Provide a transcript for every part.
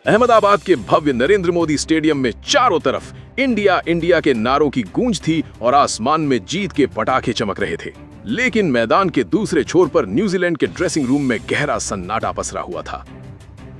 अहमदाबाद के भव्य नरेंद्र मोदी स्टेडियम में चारों तरफ इंडिया इंडिया के नारों की गूंज थी और आसमान में जीत के पटाखे चमक रहे थे। लेकिन मैदान के दूसरे छोर पर न्यूजीलैंड के ड्रेसिंग रूम में गहरा सन्नाटा पसरा हुआ था।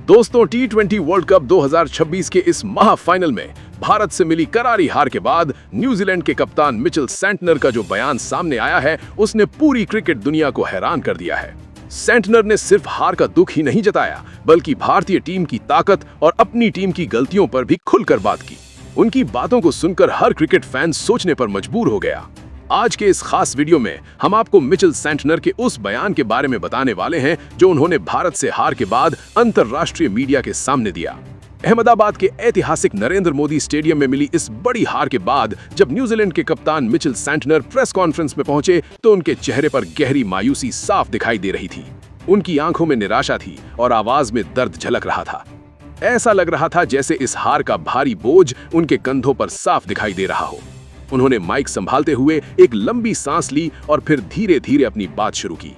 दोस्तों, टी20 वर्ल्ड कप 2026 के इस महाफाइनल में भारत से मिली करारी हार के बाद न्यूजीलैंड के कप्तान मिचेल सेंटनर का जो बयान सामने आया है, उसने पूरी क्रिकेट दुनिया को हैरान कर दिया है। सेंटनर ने सिर्फ हार का दुख ही नहीं जताया, बल्कि भारतीय टीम की ताकत और अपनी टीम की गलतियों पर भी खुलकर बात की। उनकी बातों को सुनकर हर क्रिकेट फैन सोचने पर मजबूर हो गया। आज के इस खास वीडियो में हम आपको मिचेल सेंटनर के उस बयान के बारे में बताने वाले हैं जो उन्होंने भारत से हार के बाद अंतरराष्ट्रीय मीडिया के सामने दिया। अहमदाबाद के ऐतिहासिक नरेंद्र मोदी स्टेडियम में मिली इस बड़ी हार के बाद जब न्यूजीलैंड के कप्तान मिचेल सेंटनर प्रेस कॉन्फ्रेंस में पहुंचे तो उनके चेहरे पर गहरी मायूसी साफ दिखाई दे रही थी। उनकी आंखों में निराशा थी और आवाज में दर्द झलक रहा था। ऐसा लग रहा था जैसे इस हार का भारी बोझ उनके कंधों पर साफ दिखाई दे रहा हो। उन्होंने माइक संभालते हुए एक लंबी सांस ली और फिर धीरे धीरे अपनी बात शुरू की।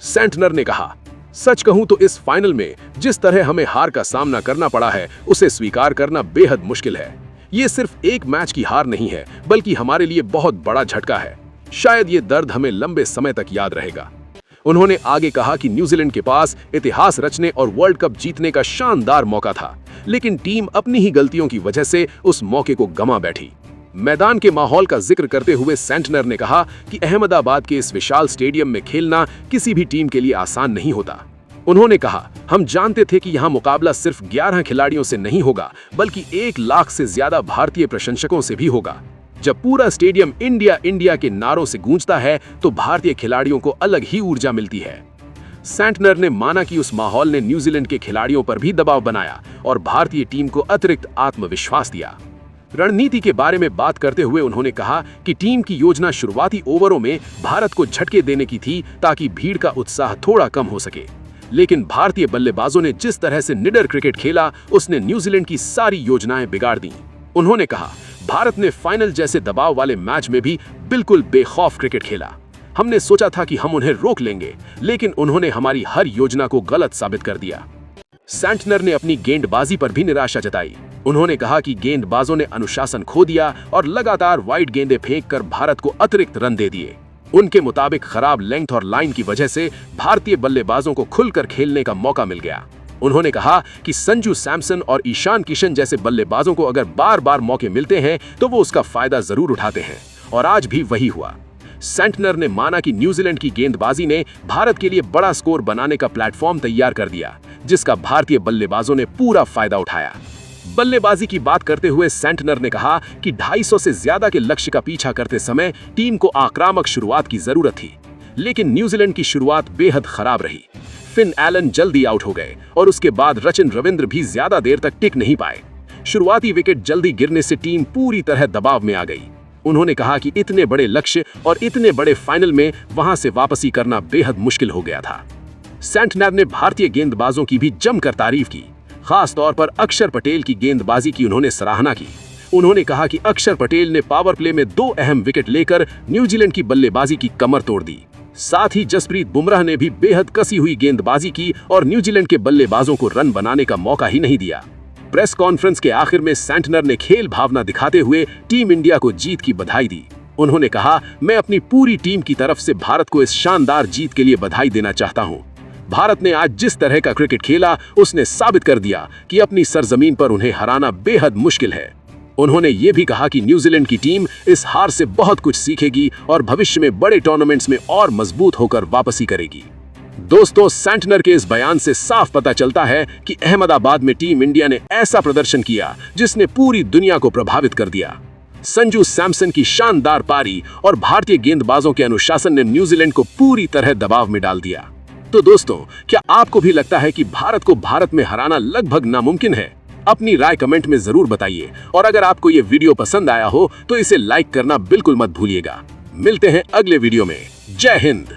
सेंटनर ने कहा, सच कहूं तो इस फाइनल में जिस तरह हमें हार का सामना करना पड़ा है, उसे स्वीकार करना बेहद मुश्किल है। ये सिर्फ एक मैच की हार नहीं है, बल्कि हमारे लिए बहुत बड़ा झटका है। शायद ये दर्द हमें लंबे समय तक याद रहेगा। उन्होंने आगे कहा कि न्यूजीलैंड के पास इतिहास रचने और वर्ल्ड कप जीतने का शानदार मौका था, लेकिन टीम अपनी ही गलतियों की वजह से उस मौके को गंवा बैठी। मैदान के माहौल का जिक्र करते हुए सेंटनर ने कहा कि अहमदाबाद के इस विशाल स्टेडियम में खेलना किसी भी टीम के लिए आसान नहीं होता। उन्होंने कहा, हम जानते थे कि यहाँ मुकाबला सिर्फ 11 खिलाड़ियों से नहीं होगा, बल्कि 1 लाख से ज्यादा भारतीय प्रशंसकों से भी होगा। जब पूरा स्टेडियम इंडिया इंडिया के नारों से गूंजता है तो भारतीय खिलाड़ियों को अलग ही ऊर्जा मिलती है। सेंटनर ने माना कि उस माहौल ने न्यूजीलैंड के खिलाड़ियों पर भी दबाव बनाया और भारतीय टीम को अतिरिक्त आत्मविश्वास दिया। रणनीति के बारे में बात करते हुए उन्होंने कहा कि टीम की योजना शुरुआती ओवरों में भारत को झटके देने की थी ताकि भीड़ का उत्साह थोड़ा कम हो सके। लेकिन भारतीय बल्लेबाजों ने जिस तरह से निडर क्रिकेट खेला, उसने न्यूजीलैंड की सारी योजनाएं बिगाड़ दी। उन्होंने कहा, भारत ने फाइनल जैसे दबाव वाले मैच में भी बिल्कुल बेखौफ क्रिकेट खेला। हमने सोचा था कि हम उन्हें रोक लेंगे, लेकिन उन्होंने हमारी हर योजना को गलत साबित कर दिया। सेंटनर ने अपनी गेंदबाजी पर भी निराशा जताई। उन्होंने कहा कि गेंदबाजों ने अनुशासन खो दिया और लगातार वाइड गेंदें फेंककर भारत को अतिरिक्त रन दे दिए। उनके मुताबिक खराब लेंथ और लाइन की वजह से भारतीय बल्लेबाजों को खुलकर खेलने का मौका मिल गया। उन्होंने कहा कि संजू सैमसन और ईशान किशन जैसे बल्लेबाजों को अगर बार बार मौके मिलते हैं तो वो उसका फायदा जरूर उठाते हैं, और आज भी वही हुआ। सेंटनर ने माना कि न्यूजीलैंड की गेंदबाजी ने भारत के लिए बड़ा स्कोर बनाने का प्लेटफॉर्म तैयार कर दिया, जिसका भारतीय बल्लेबाजों ने पूरा फायदा उठाया। बल्लेबाजी की बात करते हुए सेंटनर ने कहा कि 250 से ज्यादा के लक्ष्य का पीछा करते समय टीम को आक्रामक शुरुआत की जरूरत थी, लेकिन न्यूजीलैंड की शुरुआत बेहद खराब रही। फिन एलन जल्दी आउट हो गए और उसके बाद रचिन रविंद्र भी ज्यादा देर तक टिक नहीं पाए। शुरुआती विकेट जल्दी गिरने से टीम पूरी तरह दबाव में आ गई। उन्होंने कहा कि इतने बड़े लक्ष्य और इतने बड़े फाइनल में वहां से वापसी करना बेहद मुश्किल हो गया था। सेंटनर ने भारतीय गेंदबाजों की भी जमकर तारीफ की। खास तौर पर अक्षर पटेल की गेंदबाजी की उन्होंने सराहना की। उन्होंने कहा कि अक्षर पटेल ने पावर प्ले में 2 अहम विकेट लेकर न्यूजीलैंड की बल्लेबाजी की कमर तोड़ दी। साथ ही जसप्रीत बुमराह ने भी बेहद कसी हुई गेंदबाजी की और न्यूजीलैंड के बल्लेबाजों को रन बनाने का मौका ही नहीं दिया। प्रेस कॉन्फ्रेंस के आखिर में सेंटनर ने खेल भावना दिखाते हुए टीम इंडिया को जीत की बधाई दी। उन्होंने कहा, मैं अपनी पूरी टीम की तरफ से भारत को इस शानदार जीत के लिए बधाई देना चाहता हूं। भारत ने आज जिस तरह का क्रिकेट खेला, उसने साबित कर दिया कि अपनी सरजमीन पर उन्हें हराना बेहद मुश्किल है। उन्होंने ये भी कहा कि न्यूजीलैंड की टीम इस हार से बहुत कुछ सीखेगी और भविष्य में बड़े टूर्नामेंट्स में और मजबूत होकर वापसी करेगी। दोस्तों, सेंटनर के इस बयान से साफ पता चलता है कि अहमदाबाद में टीम इंडिया ने ऐसा प्रदर्शन किया जिसने पूरी दुनिया को प्रभावित कर दिया। संजू सैमसन की शानदार पारी और भारतीय गेंदबाजों के अनुशासन ने न्यूजीलैंड को पूरी तरह दबाव में डाल दिया। तो दोस्तों, क्या आपको भी लगता है कि भारत को भारत में हराना लगभग नामुमकिन है? अपनी राय कमेंट में जरूर बताइए, और अगर आपको ये वीडियो पसंद आया हो तो इसे लाइक करना बिल्कुल मत भूलिएगा। मिलते हैं अगले वीडियो में। जय हिंद।